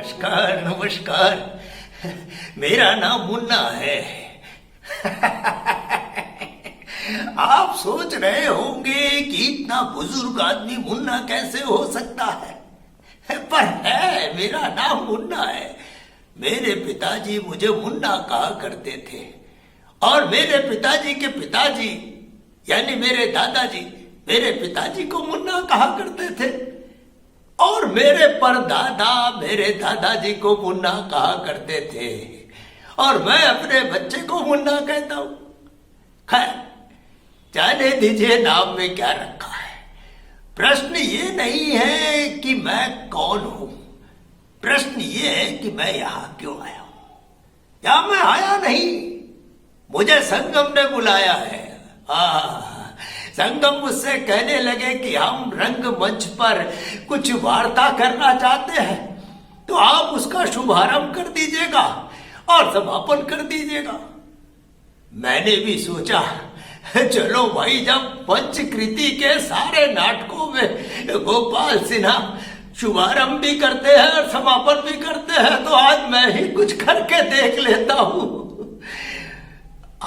नमस्कार नमस्कार। मेरा नाम मुन्ना है। आप सोच रहे होंगे कि इतना बुजुर्ग आदमी मुन्ना कैसे हो सकता है, पर है, मेरा नाम मुन्ना है। मेरे पिताजी मुझे मुन्ना कहा करते थे और मेरे पिताजी के पिताजी यानी मेरे दादाजी मेरे पिताजी को मुन्ना कहा करते थे और मेरे परदादा मेरे दादाजी को मुन्ना कहा करते थे और मैं अपने बच्चे को मुन्ना कहता हूं। खैर, जाने दीजिए नाम में क्या रखा है। प्रश्न ये नहीं है कि मैं कौन हूं, प्रश्न ये है कि मैं यहां क्यों आया हूं। या मैं आया नहीं, मुझे संगम ने बुलाया है। संगम मुझसे कहने लगे कि हम रंगमंच पर कुछ वार्ता करना चाहते हैं, तो आप उसका शुभारंभ कर दीजिएगा और समापन कर दीजिएगा। मैंने भी सोचा चलो भाई, जब पंचकृति के सारे नाटकों में गोपाल सिन्हा शुभारंभ भी करते हैं और समापन भी करते हैं, तो आज मैं ही कुछ करके देख लेता हूं।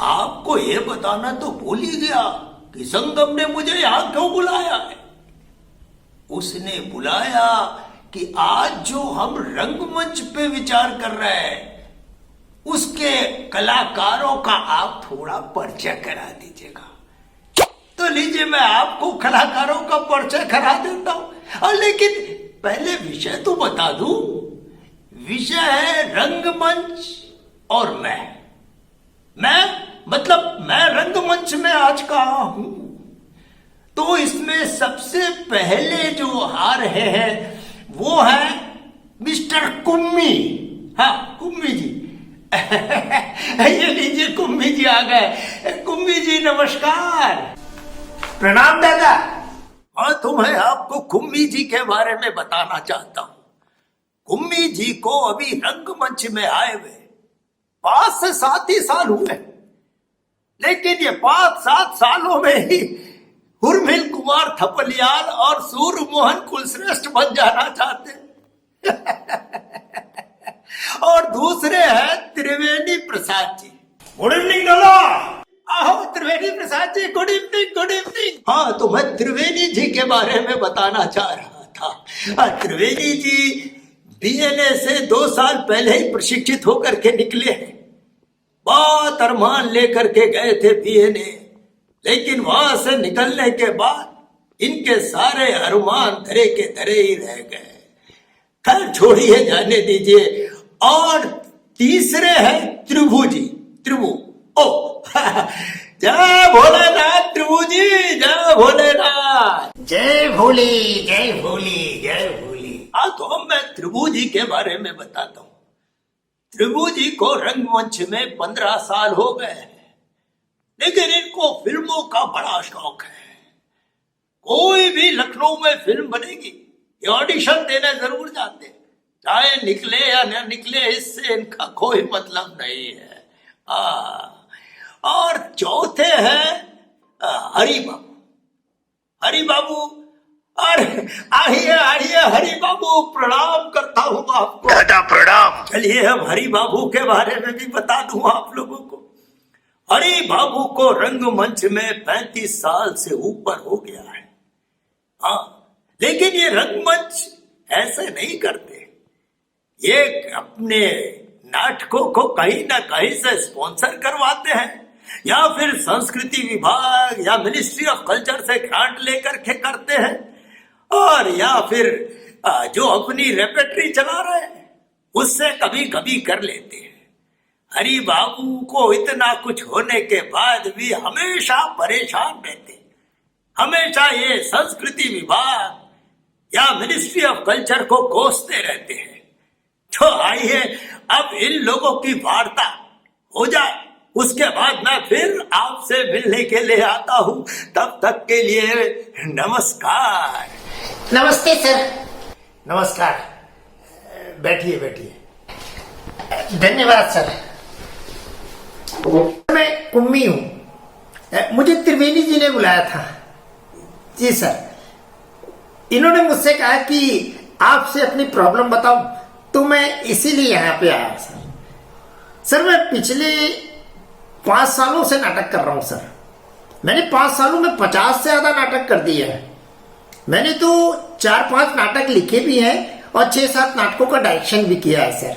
आपको ये बताना तो भूल ही गया कि संगम ने मुझे यहां क्यों बुलाया है। उसने बुलाया कि आज जो हम रंगमंच पे विचार कर रहे हैं उसके कलाकारों का आप थोड़ा परिचय करा दीजिएगा। तो लीजिए, मैं आपको कलाकारों का परिचय करा देता हूं, और लेकिन पहले विषय तो बता दूं। विषय है रंगमंच और मैं मतलब मैं रंगमंच में आज कहा हूं, तो इसमें सबसे पहले जो आ रहे हैं वो है मिस्टर कुम्मी। हाँ, कुम्मी जी। ये लीजिए, कुम्मी जी आ गए। कुम्मी जी नमस्कार। प्रणाम दादा। और तो मैं आपको कुम्मी जी के बारे में बताना चाहता हूं। कुम्मी जी को अभी रंगमंच में आए हुए 5 से 7 ही साल हुए, लेकिन ये 5-7 सालों में ही उर्मिल कुमार थपलियाल और सूर्य मोहन कुलश्रेष्ठ बन जाना चाहते और दूसरे हैं त्रिवेणी प्रसाद जी। गुड इवनिंग दादा। आओ त्रिवेणी Prasad ji, good evening good evening. हाँ, तो मैं त्रिवेणी जी के बारे में बताना चाह रहा था। त्रिवेणी जी बीएनए से 2 साल पहले ही प्रशिक्षित होकर के निकले हैं। बहुत अरमान लेकर के गए थे बीएनए, लेकिन वहां से निकलने के बाद इनके सारे अरमान धरे के धरे ही रह गए। खैर छोड़िए, जाने दीजिए। और तीसरे हैं त्रिभु जी। त्रिभु, ओ जय भोलेनाथ। त्रिभु जी, जय भोलेनाथ। जय भोले जय भोले जय भोले। हाँ, तो अब मैं त्रिभु जी के बारे में बताता हूँ। त्रिभु जी को रंगमंच में 15 साल हो गए हैं, लेकिन इनको फिल्मों का बड़ा शौक है। कोई भी लखनऊ में फिल्म बनेगी, ये ऑडिशन देने जरूर जाते हैं, चाहे निकले या न निकले, इससे इनका कोई मतलब नहीं है। और चौथे हैं हरि बाबू। हरि बाबू, अरे आइए आइए हरि बाबू, प्रणाम करता हूँ आपको। दादा प्रणाम। चलिए हम हरि बाबू के बारे में भी बता दूं आप लोगों को। हरि बाबू को रंगमंच में 35 साल से ऊपर हो गया है। हाँ, लेकिन ये रंगमंच ऐसे नहीं करते। ये अपने नाटकों को कहीं ना कहीं से स्पॉन्सर करवाते हैं, या फिर संस्कृति विभाग या मिनिस्ट्री ऑफ कल्चर से ग्रांट लेकर के करते हैं, और या फिर जो अपनी रेपेट्री चला रहे हैं उससे कभी कभी कर लेते हैं। हरि बाबू को इतना कुछ होने के बाद भी हमेशा परेशान रहते, हमेशा ये संस्कृति विभाग या मिनिस्ट्री ऑफ कल्चर को कोसते रहते हैं। तो आइए अब इन लोगों की वार्ता हो जाए, उसके बाद मैं फिर आपसे मिलने के लिए आता हूँ। तब तक के लिए नमस्कार। नमस्ते सर। नमस्कार, बैठिए बैठिए। धन्यवाद सर। मैं कुम्मी हूँ, मुझे त्रिवेणी जी ने बुलाया था। जी सर, इन्होंने मुझसे कहा कि आपसे अपनी प्रॉब्लम बताऊं, तो तो मैं इसीलिए यहाँ पे आया सर। सर मैं पिछले 5 सालों से नाटक कर रहा हूँ सर। मैंने 5 सालों में 50 से ज्यादा नाटक कर दिए हैं। मैंने तो 4-5 नाटक लिखे भी हैं और 6-7 नाटकों का डायरेक्शन भी किया है सर।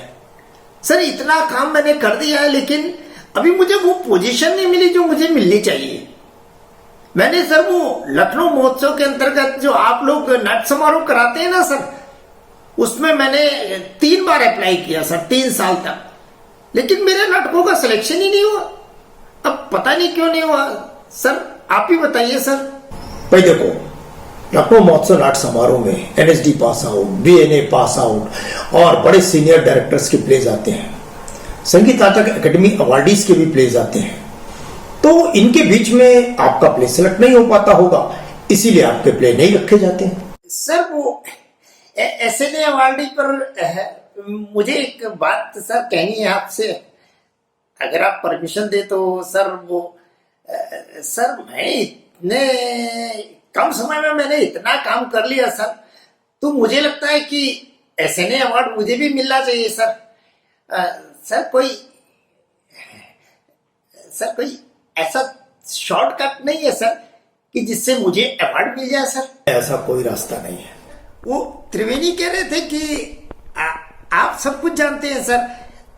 सर इतना काम मैंने कर दिया है, लेकिन अभी मुझे वो पोजीशन नहीं मिली जो मुझे मिलनी चाहिए। मैंने सर वो लखनऊ महोत्सव के अंतर्गत जो आप लोग नाट्य समारोह कराते हैं ना सर, उसमें मैंने 3 बार अप्लाई किया सर, 3 साल तक, लेकिन मेरे नाटकों का सिलेक्शन ही नहीं हुआ। अब पता नहीं क्यों नहीं हुआ सर, आप ही बताइए सर। भाई देखो, लखनऊ महोत्सव नाट्य समारोह में NSD pass out, BNA pass out और बड़े सीनियर डायरेक्टर्स के प्लेज आते हैं। संगीत नाटक एकेडमी अवार्डीज के भी प्लेज आते हैं। तो इनके बीच में आपका प्ले सेलेक्ट नहीं हो पाता होगा, इसीलिए आपके प्ले नहीं रखे जाते हैं। सर वो एसएनए अवार्डी पर मुझे एक बात सर कहनी है आपसे, अगर आप परमिशन दे तो सर। वो सर मैं इतने कम समय में मैंने इतना काम कर लिया सर, तो मुझे लगता है कि एसएनए अवार्ड मुझे भी मिलना चाहिए सर। सर कोई ऐसा शॉर्टकट नहीं है सर कि जिससे मुझे अवार्ड मिल जाए सर? ऐसा कोई रास्ता नहीं है। वो त्रिवेणी कह रहे थे कि आप सब कुछ जानते हैं सर,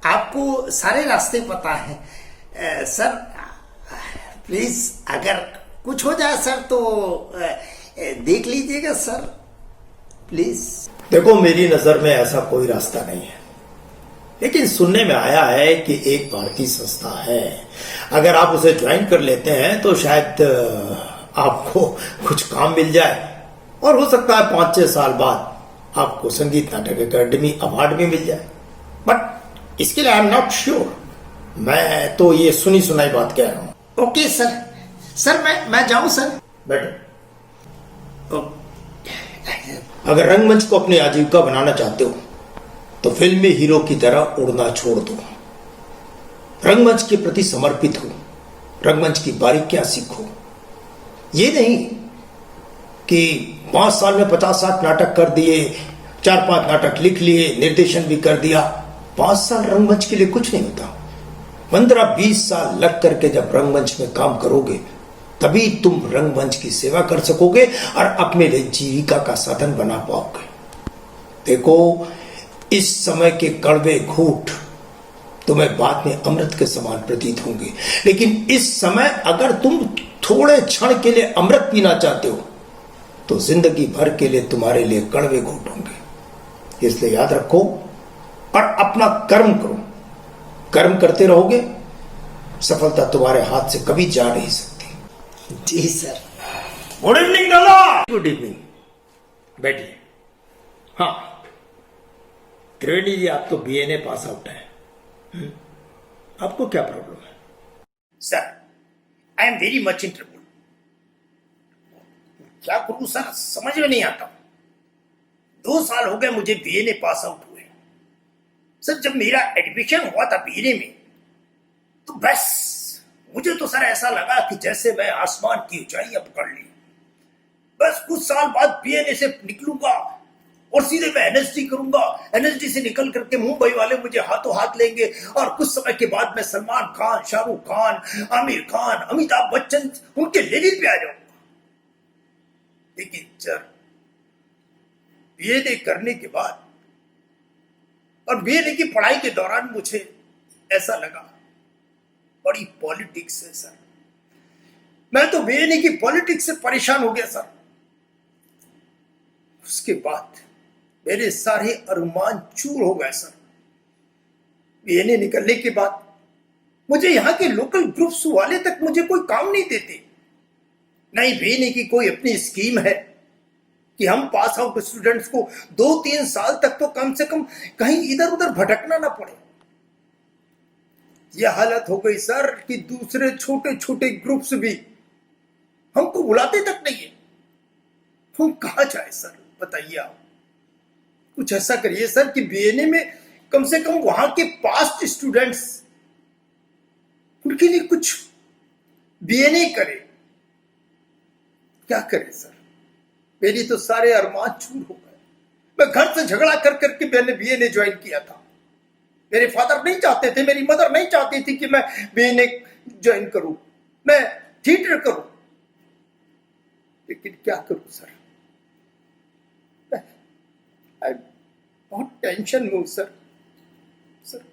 आपको सारे रास्ते पता है। सर प्लीज अगर कुछ हो जाए सर तो देख लीजिएगा सर, प्लीज। देखो, मेरी नजर में ऐसा कोई रास्ता नहीं है, लेकिन सुनने में आया है कि एक भारतीय संस्था है, अगर आप उसे ज्वाइन कर लेते हैं तो शायद आपको कुछ काम मिल जाए, और हो सकता है 5-6 साल बाद आपको संगीत नाटक एकेडमी अवार्ड भी मिल जाए। बट इसके लिए आई एम नॉट श्योर। मैं तो ये सुनी सुनाई बात कह रहा हूं। Okay sir. सर मैं जाऊं सर? बैठो। अगर रंगमंच को अपनी आजीविका बनाना चाहते हो तो फिल्मी हीरो की तरह उड़ना छोड़ दो। रंगमंच के प्रति समर्पित हो, रंगमंच की बारीकियां सीखो। ये नहीं कि 5 साल में 50-60 नाटक कर दिए, 4-5 नाटक लिख लिए, निर्देशन भी कर दिया। 5 साल रंगमंच के लिए कुछ नहीं होता। 15-20 साल लग करके जब रंगमंच में काम करोगे तभी तुम रंगमंच की सेवा कर सकोगे और अपने लिए जीविका का साधन बना पाओगे। देखो, इस समय के कड़वे घूंट तुम्हें बाद में अमृत के समान प्रतीत होंगे, लेकिन इस समय अगर तुम थोड़े क्षण के लिए अमृत पीना चाहते हो तो जिंदगी भर के लिए तुम्हारे लिए कड़वे घूंट होंगे। इसलिए याद रखो और अपना कर्म करो। कर्म करते रहोगे, सफलता तुम्हारे हाथ से कभी जा नहीं सकती। जी सर। गुड इवनिंग दादा। गुड इवनिंग, बैठिए। हाँ त्रिवेणी जी, आप तो बीएनए पास आउट है, आपको क्या प्रॉब्लम है? Sir I am very much in trouble. क्या करूं सर, समझ में नहीं आता। 2 साल हो गए मुझे बीएनए पास आउट हुए। सर जब मेरा एडमिशन हुआ था बीएनए में तो बस मुझे तो सर ऐसा लगा कि जैसे मैं आसमान की ऊंचाई पकड़ ली। बस कुछ साल बाद बीएनए से निकलूंगा और सीधे मैं एनएसडी करूंगा। एनएसडी से निकल करके मुंबई वाले मुझे हाथों हाथ लेंगे और कुछ समय के बाद मैं सलमान खान, शाहरुख खान, आमिर खान, अमिताभ बच्चन उनके लेवल पे आ जाऊंगा। लेकिन सर बीएनए करने के बाद और बीएनए की पढ़ाई के दौरान मुझे ऐसा लगा बड़ी पॉलिटिक्स है सर। मैं तो बीएनए की पॉलिटिक्स से परेशान हो गया सर। उसके बाद मेरे सारे अरमान चूर हो गए सर। बीएनए निकलने के बाद मुझे यहाँ के लोकल ग्रुप्स वाले तक मुझे कोई काम नहीं देते। नहीं बीएनए की कोई अपनी स्कीम है कि हम पास आउट स्टूडेंट्स को 2-3 साल तक तो कम से कम कहीं इधर उधर भटकना ना पड़े। यह हालत हो गई सर कि दूसरे छोटे छोटे ग्रुप्स भी हमको बुलाते तक नहीं है। हम कहाँ जाए सर, बताइए आप। कुछ ऐसा करिए सर कि बीएनए में कम से कम वहां के पास्ट स्टूडेंट्स उनके लिए कुछ बीएनए करे। क्या करे सर, मेरी तो सारे अरमान चूर हो गए। मैं घर से झगड़ा कर करके मैंने बीएनए ज्वाइन किया था। मेरे फादर नहीं चाहते थे, मेरी मदर नहीं चाहती थी कि मैं बीएनए ज्वाइन करूं, मैं थिएटर करूं, लेकिन क्या करूं सर, मैं बहुत टेंशन में हूं सर। सर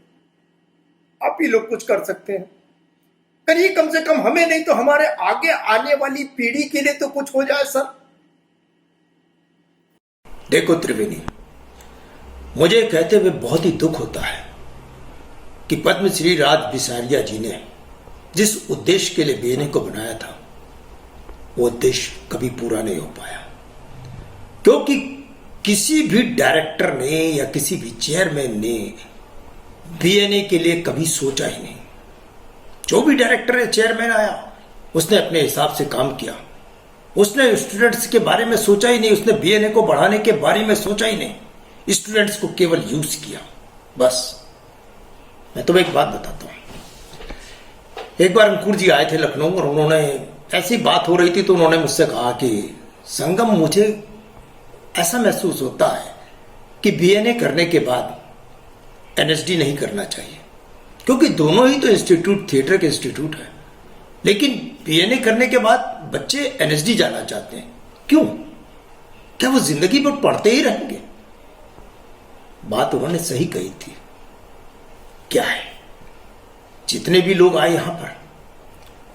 आप ही लोग कुछ कर सकते हैं, करिए, कम से कम हमें नहीं तो हमारे आगे आने वाली पीढ़ी के लिए तो कुछ हो जाए सर। देखो त्रिवेणी, मुझे कहते हुए बहुत ही दुख होता है कि पद्मश्री राज बिसारिया जी ने जिस उद्देश्य के लिए बीएनए को बनाया था वो उद्देश्य कभी पूरा नहीं हो पाया, क्योंकि किसी भी डायरेक्टर ने या किसी भी चेयरमैन ने बीएनए के लिए कभी सोचा ही नहीं। जो भी डायरेक्टर या चेयरमैन आया उसने अपने हिसाब से काम किया, उसने स्टूडेंट्स के बारे में सोचा ही नहीं, उसने बीएनए को बढ़ाने के बारे में सोचा ही नहीं, स्टूडेंट्स को केवल यूज किया बस। मैं तुम्हें एक बात बताता हूं। एक बार अंकुर जी आए थे लखनऊ और उन्होंने ऐसी बात हो रही थी तो उन्होंने मुझसे कहा कि संगम, मुझे ऐसा महसूस होता है कि बीएनए करने के बाद एनएसडी नहीं करना चाहिए, क्योंकि दोनों ही तो इंस्टीट्यूट थिएटर के इंस्टीट्यूट है, लेकिन बीएनए करने के बाद बच्चे एनएसडी जाना चाहते हैं। क्यों? क्या वो जिंदगी भर पढ़ते ही रहेंगे? बात उन्होंने सही कही थी। क्या है, जितने भी लोग आए यहां पर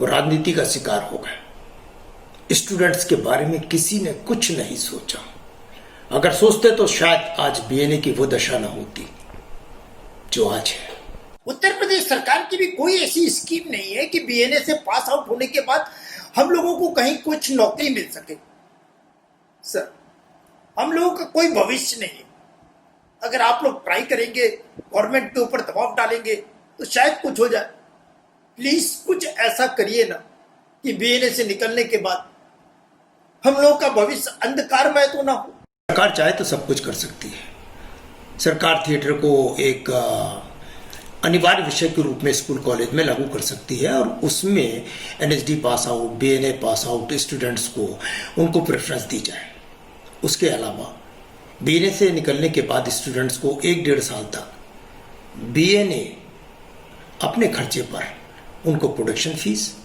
वो राजनीति का शिकार हो गए। स्टूडेंट्स के बारे में किसी ने कुछ नहीं सोचा। अगर सोचते तो शायद आज बीएनए की वो दशा ना होती जो आज है। उत्तर प्रदेश सरकार की भी कोई ऐसी स्कीम नहीं है कि बीएनए से पास आउट होने के बाद हम लोगों को कहीं कुछ नौकरी मिल सके। सर, हम लोगों का कोई भविष्य नहीं है। अगर आप लोग ट्राई करेंगे, गवर्नमेंट के ऊपर दबाव डालेंगे तो शायद कुछ हो जाए। प्लीज कुछ ऐसा करिए ना कि बीएनए से निकलने के बाद हम लोगों का भविष्य अंधकारमय तो ना हो। सरकार चाहे तो सब कुछ कर सकती है। सरकार थिएटर को एक अनिवार्य विषय के रूप में स्कूल कॉलेज में लागू कर सकती है और उसमें NSD pass out, BNA pass out students को उनको प्रेफरेंस दी जाए। उसके अलावा बीएनए से निकलने के बाद स्टूडेंट्स को 1-1.5 साल तक बीएनए अपने खर्चे पर उनको प्रोडक्शन फीस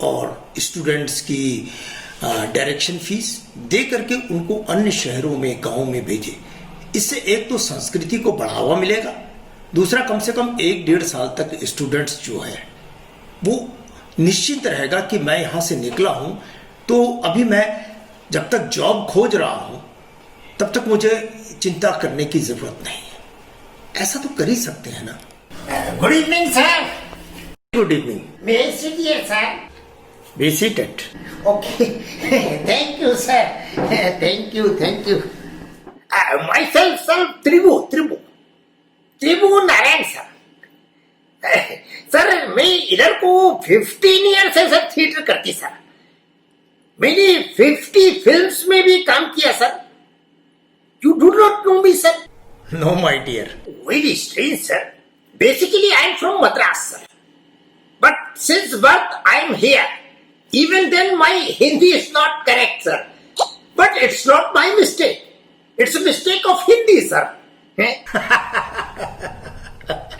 और स्टूडेंट्स की डायरेक्शन फीस दे करके उनको अन्य शहरों में, गाँव में भेजे। इससे एक तो संस्कृति को बढ़ावा मिलेगा, दूसरा कम से कम 1-1.5 साल तक स्टूडेंट्स जो है वो निश्चिंत रहेगा कि मैं यहाँ से निकला हूँ तो अभी मैं जब तक जॉब खोज रहा हूँ तब तक मुझे चिंता करने की जरूरत नहीं है। ऐसा तो कर ही सकते हैं ना। Good evening sir. Good evening. May I sit here sir? Be seated. Okay, thank you sir, thank you, thank you. Myself sir Tribhu Narayan sir. Sir मैं इधर को 15 ईयर से सर थिएटर करती सर। मैंने 50 फिल्म्स में भी काम किया sir. You do not know me sir? No my dear. Very strange sir. Basically I am from Madras sir, but since birth I am here. Even then my Hindi is not correct sir, but it's not my mistake, it's a mistake of Hindi sir.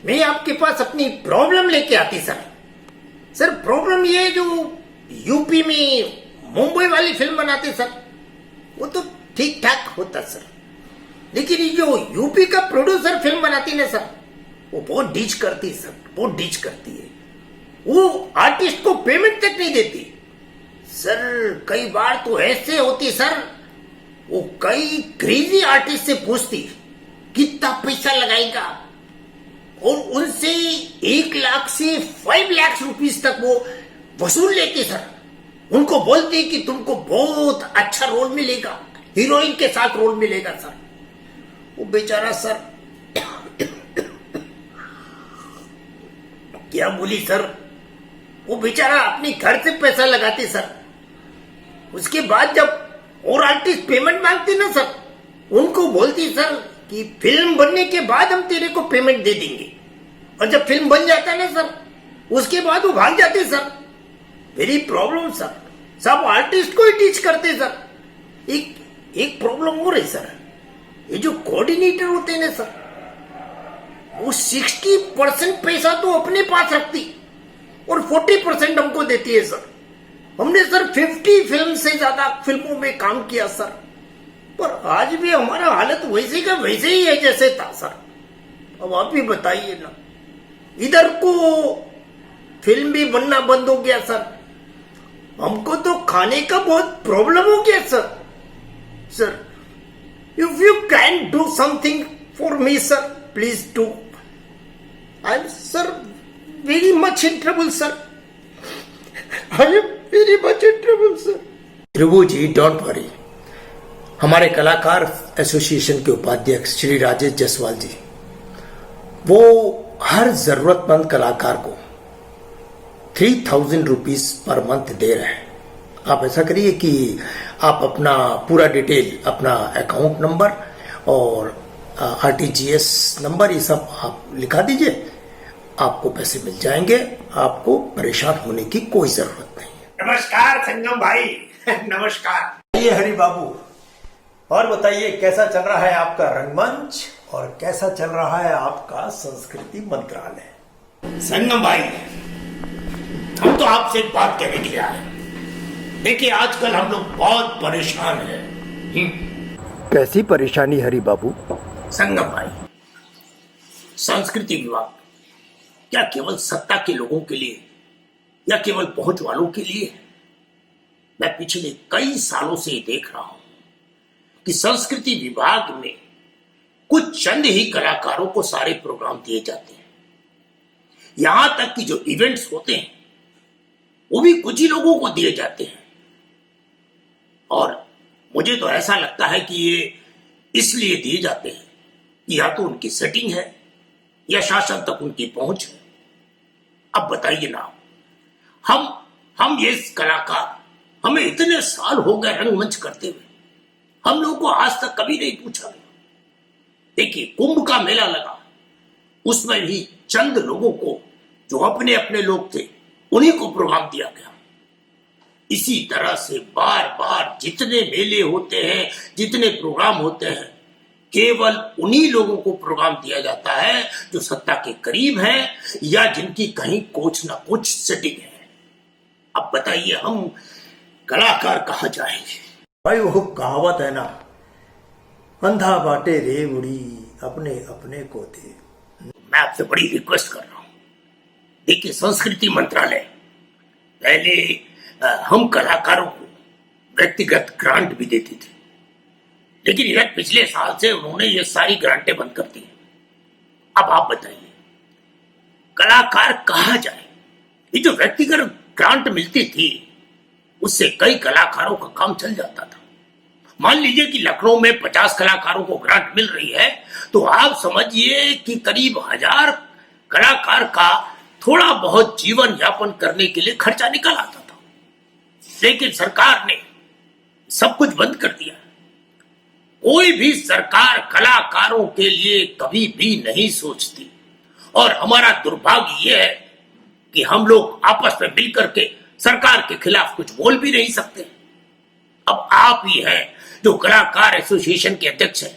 मैं आपके पास अपनी problem लेके आती sir. Sir problem ये है, जो UP में मुंबई वाली फिल्म बनाते सर वो तो ठीक ठाक होता सर, लेकिन ये जो यूपी का प्रोड्यूसर फिल्म बनाती ना सर वो बहुत डीच करती सर, बहुत डीच करती है। वो आर्टिस्ट को पेमेंट तक नहीं देती सर। कई बार तो ऐसे होती सर, वो कई क्रेजी आर्टिस्ट से पूछती कितना पैसा लगाएगा और उनसे 1 लाख से 5 लाख रुपीस तक वो वसूल लेती सर। उनको बोलती कि तुमको बहुत अच्छा रोल मिलेगा, हीरोइन के साथ रोल मिलेगा सर। वो बेचारा सर क्या बोली सर, वो बेचारा अपने घर से पैसा लगाते सर। उसके बाद जब और आर्टिस्ट पेमेंट मांगते ना सर, उनको बोलती सर कि फिल्म बनने के बाद हम तेरे को पेमेंट दे देंगे, और जब फिल्म बन जाता है ना सर उसके बाद वो भाग जाते सर। वेरी प्रॉब्लम सर, सब आर्टिस्ट को ही टीच करते सर। एक प्रॉब्लम हो रही सर, ये जो कोऑर्डिनेटर होते हैं ना सर, वो 60% पैसा तो अपने पास रखती और 40% हमको देती है सर। हमने सर 50 फिल्म से ज्यादा फिल्मों में काम किया सर, पर आज भी हमारा हालत वैसे का वैसे ही है जैसे था सर। अब आप ही बताइए ना, इधर को फिल्म भी बनना बंद हो गया सर, हमको तो खाने का बहुत प्रॉब्लम हो गया sir. Sir, if you can do something for me sir, please do. I am sir very much in trouble sir. I am very much in trouble sir. Dhruv ji, don't worry. हमारे कलाकार association के उपाध्यक्ष श्री राजेश जायसवाल जी, वो हर जरूरतमंद कलाकार को 3000 रुपीज पर मंथ दे रहे हैं। आप ऐसा करिए कि आप अपना पूरा डिटेल, अपना अकाउंट नंबर और आरटीजीएस नंबर, ये सब आप लिखा दीजिए, आपको पैसे मिल जाएंगे। आपको परेशान होने की कोई जरूरत नहीं है। नमस्कार संगम भाई। नमस्कार। ये हरि बाबू, और बताइए कैसा चल रहा है आपका रंगमंच और कैसा चल रहा है आपका संस्कृति मंत्रालय? संगम भाई, हम तो आपसे एक बात कहने के लिए आए। देखिए, आजकल हम लोग बहुत परेशान हैं। कैसी परेशानी हरि बाबू? संगम भाई, संस्कृति विभाग क्या केवल सत्ता के लोगों के लिए या केवल पहुंच वालों के लिए? मैं पिछले कई सालों से देख रहा हूं कि संस्कृति विभाग में कुछ चंद ही कलाकारों को सारे प्रोग्राम दिए जाते हैं। यहां तक कि जो इवेंट्स होते हैं वो भी कुछ ही लोगों को दिए जाते हैं। और मुझे तो ऐसा लगता है कि ये इसलिए दिए जाते हैं कि या तो उनकी सेटिंग है या शासन तक उनकी पहुंच है। अब बताइए ना, हम ये कलाकार, हमें इतने साल हो गए रंगमंच करते हुए, हम लोगों को आज तक कभी नहीं पूछा गया। देखिए, कुंभ का मेला लगा, उसमें भी चंद लोगों को जो अपने अपने लोग थे उन्हीं को प्रोग्राम दिया गया। इसी तरह से बार बार जितने मेले होते हैं, जितने प्रोग्राम होते हैं, केवल उन्हीं लोगों को प्रोग्राम दिया जाता है जो सत्ता के करीब हैं या जिनकी कहीं कुछ ना कुछ सेटिंग है। अब बताइए, हम कलाकार कहाँ जाएंगे? भाई, वो कहावत है ना, अंधा बाटे रे उड़ी अपने अपने को दे। मैं आपसे बड़ी रिक्वेस्ट कर रहा हूं, देखिए, संस्कृति मंत्रालय पहले हम कलाकारों को व्यक्तिगत ग्रांट भी देती थी, लेकिन यार पिछले साल से उन्होंने ये सारी ग्रांटें बंद कर दी। अब आप बताइए, कलाकार कहाँ जाए? ये जो व्यक्तिगत ग्रांट मिलती थी उससे कई कलाकारों का काम चल जाता था। मान लीजिए कि लखनऊ में 50 कलाकारों को ग्रांट मिल रही है, तो आप समझिए कि करीब 1000 कलाकार का थोड़ा बहुत जीवन यापन करने के लिए खर्चा निकल आता था। लेकिन सरकार ने सब कुछ बंद कर दिया। कोई भी सरकार कलाकारों के लिए कभी भी नहीं सोचती, और हमारा दुर्भाग्य यह है कि हम लोग आपस में मिलकर के सरकार के खिलाफ कुछ बोल भी नहीं सकते। अब आप ही हैं जो कलाकार एसोसिएशन के अध्यक्ष हैं,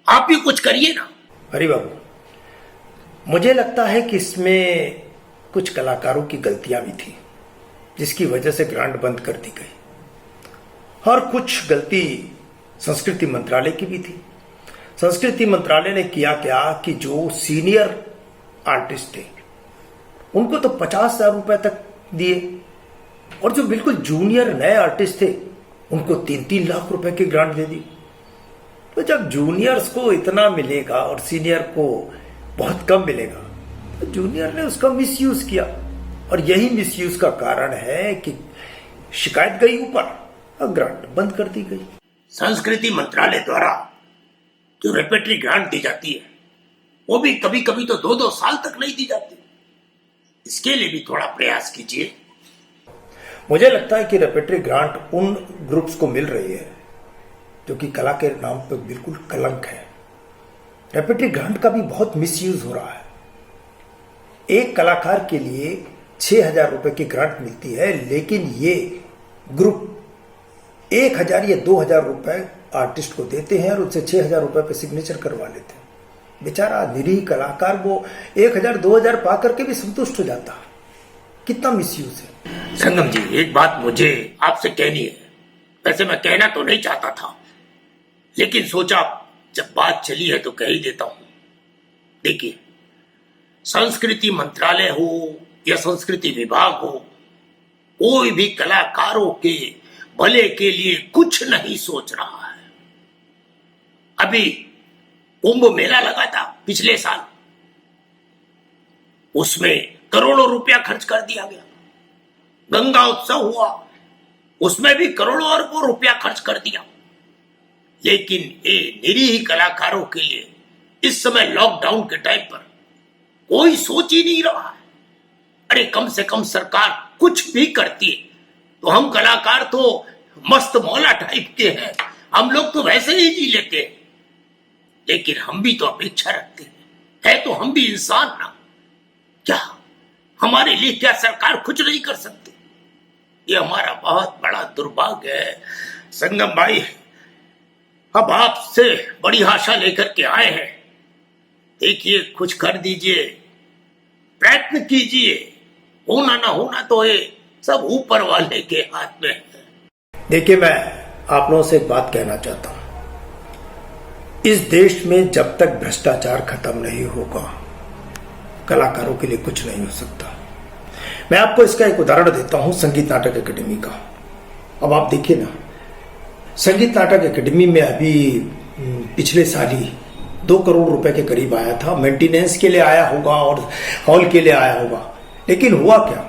आप ही कुछ करिए ना। हरि बाबू, मुझे लगता है कि इसमें कुछ कलाकारों की गलतियां भी थी, जिसकी वजह से ग्रांट बंद कर दी गई, और कुछ गलती संस्कृति मंत्रालय की भी थी। संस्कृति मंत्रालय ने किया क्या कि जो सीनियर आर्टिस्ट थे उनको तो 50,000 रुपए तक दिए, और जो बिल्कुल जूनियर नए आर्टिस्ट थे उनको 3-3 लाख रुपए की ग्रांट दे दी। तो जब जूनियर्स को इतना मिलेगा और सीनियर को बहुत कम मिलेगा, तो जूनियर ने उसका मिसयूज किया, और यही मिसयूज का कारण है कि शिकायत गई ऊपर और ग्रांट बंद कर दी गई। संस्कृति मंत्रालय द्वारा जो रेपेटरी ग्रांट दी जाती है वो भी कभी कभी तो 2-2 साल तक नहीं दी जाती। इसके लिए भी थोड़ा प्रयास कीजिए। मुझे लगता है कि रेपेटरी ग्रांट उन ग्रुप्स को मिल रही है जो कि कला के नाम पर बिल्कुल कलंक है। रेपेटरी ग्रांट का भी बहुत मिसयूज हो रहा है। एक कलाकार के लिए 6,000 रुपए की ग्रांट मिलती है, लेकिन ये ग्रुप 1,000 या 2,000 रुपए आर्टिस्ट को देते हैं और उससे 6,000 रुपए पे सिग्नेचर करवा लेते हैं। बेचारा निरीह कलाकार वो 1,000 2,000 पा करके भी संतुष्ट हो जाता। कितना मिसयूज है। संगम जी, एक बात मुझे आपसे कहनी है। वैसे मैं कहना तो नहीं चाहता था, लेकिन सोचा जब बात चली है तो कह ही देता हूं। देखिए, संस्कृति मंत्रालय हो या संस्कृति विभाग हो, कोई भी कलाकारों के भले के लिए कुछ नहीं सोच रहा है। अभी कुंभ मेला लगा था पिछले साल, उसमें करोड़ों रुपया खर्च कर दिया गया। गंगा उत्सव हुआ, उसमें भी करोड़ों अरबों रुपया खर्च कर दिया। लेकिन ये निरीह कलाकारों के लिए इस समय लॉकडाउन के टाइम पर कोई सोच ही नहीं रहा है। अरे कम से कम सरकार कुछ भी करती है तो हम कलाकार तो मस्त मौला टाइप के हैं, हम लोग तो वैसे ही जी लेते हैं। लेकिन हम भी तो अपेक्षा रखते हैं, है तो हम भी इंसान ना। क्या हमारे लिए क्या सरकार कुछ नहीं कर सकती? ये हमारा बहुत बड़ा दुर्भाग्य है। संगम भाई, अब आपसे बड़ी आशा लेकर के आए हैं। देखिए, कुछ कर दीजिए, प्रयत्न कीजिए। होना ना होना तो ये सब ऊपर वाले के हाथ में है। देखिए, मैं आप लोगों से एक बात कहना चाहता हूं। इस देश में जब तक भ्रष्टाचार खत्म नहीं होगा, कलाकारों के लिए कुछ नहीं हो सकता। मैं आपको इसका एक उदाहरण देता हूं, संगीत नाटक अकेडमी का। अब आप देखिए ना, संगीत नाटक अकेडमी में अभी पिछले साल ही 2 करोड़ रुपए के करीब आया था। मेंटेनेंस के लिए आया होगा और हॉल के लिए आया होगा। लेकिन हुआ क्या,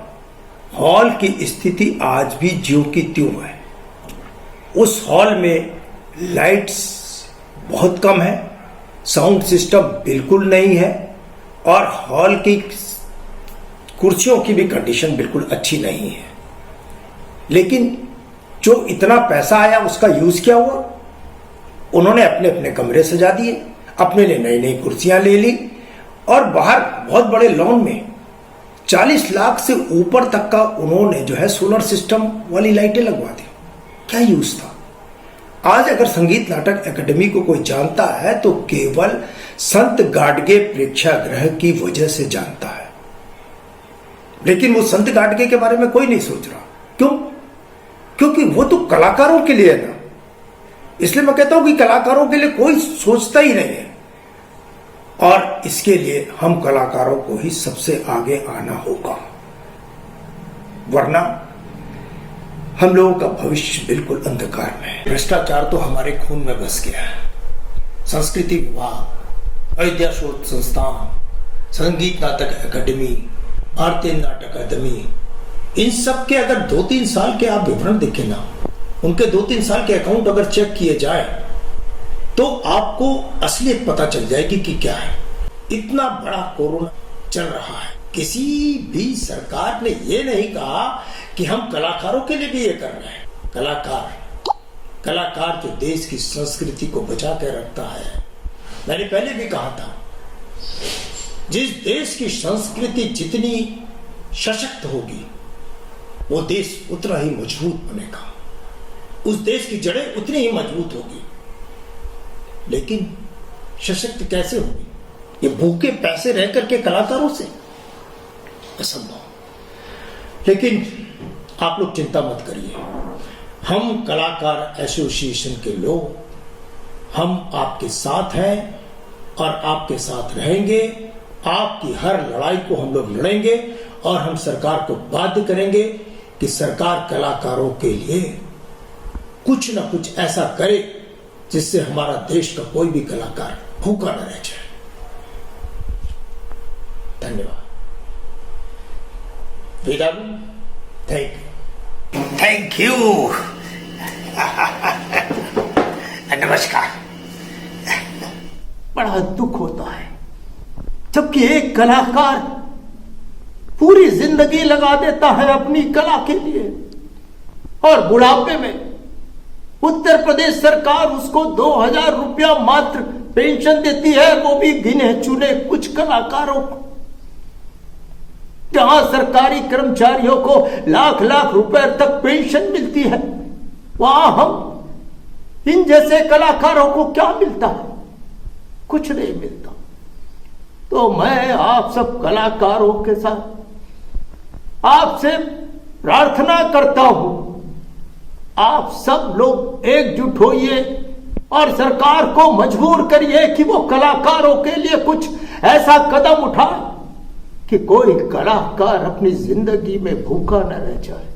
हॉल की स्थिति आज भी ज्यों की त्यों है। उस हॉल में लाइट्स बहुत कम है, साउंड सिस्टम बिल्कुल नहीं है और हॉल की कुर्सियों की भी कंडीशन बिल्कुल अच्छी नहीं है। लेकिन जो इतना पैसा आया उसका यूज क्या हुआ? उन्होंने अपने अपने कमरे सजा दिए, अपने लिए नई नई कुर्सियां ले ली और बाहर बहुत बड़े लॉन में 40 लाख से ऊपर तक का उन्होंने जो है सोलर सिस्टम वाली लाइटें लगवा दी। क्या यूज था? आज अगर संगीत नाटक अकेडमी को कोई जानता है तो केवल संत गाडगे प्रेक्षागृह की वजह से जानता है। लेकिन वो संत गाडगे के बारे में कोई नहीं सोच रहा। क्यों? क्योंकि वो तो कलाकारों के लिए है ना। इसलिए मैं कहता हूं कि कलाकारों के लिए कोई सोचता ही नहीं है। और इसके लिए हम कलाकारों को ही सबसे आगे आना होगा, वरना हम लोगों का भविष्य बिल्कुल अंधकार में है। भ्रष्टाचार तो हमारे खून में बस गया है। संस्कृति विभाग, अयोध्या शोध संस्थान, संगीत नाटक अकेडमी, भारतीय नाटक अकादमी, इन सब के अगर 2-3 साल के आप विवरण देखें ना, उनके 2-3 साल के अकाउंट अगर चेक किए जाए तो आपको असलियत पता चल जाएगी कि क्या है। इतना बड़ा कोरोना चल रहा है, किसी भी सरकार ने ये नहीं कहा कि हम कलाकारों के लिए भी ये कर रहे हैं। कलाकार जो देश की संस्कृति को बचा के रखता है। मैंने पहले भी कहा था, जिस देश की संस्कृति जितनी सशक्त होगी वो देश उतना ही मजबूत बनेगा, उस देश की जड़ें उतनी ही मजबूत होगी। लेकिन सशक्त कैसे होगी? ये भूखे पैसे रह करके कलाकारों से असंभव। लेकिन आप लोग चिंता मत करिए, हम कलाकार एसोसिएशन के लोग, हम आपके साथ हैं और आपके साथ रहेंगे। आपकी हर लड़ाई को हम लोग लड़ेंगे और हम सरकार को बाध्य करेंगे कि सरकार कलाकारों के लिए कुछ ना कुछ ऐसा करे जिससे हमारा देश का कोई भी कलाकार भूखा न रह जाए। धन्यवाद। विदा, थैंक यू। नमस्कार। बड़ा दुख होता है जबकि एक कलाकार पूरी जिंदगी लगा देता है अपनी कला के लिए और बुढ़ापे में उत्तर प्रदेश सरकार उसको 2,000 रुपया मात्र पेंशन देती है, वो भी गिने चुने कुछ कलाकारों को। जहां सरकारी कर्मचारियों को लाख लाख रुपए तक पेंशन मिलती है, वहां हम इन जैसे कलाकारों को क्या मिलता है? कुछ नहीं मिलता। तो मैं आप सब कलाकारों के साथ आपसे प्रार्थना करता हूं, आप सब लोग एकजुट होइए और सरकार को मजबूर करिए कि वो कलाकारों के लिए कुछ ऐसा कदम उठाए कि कोई कलाकार अपनी जिंदगी में भूखा न रह जाए।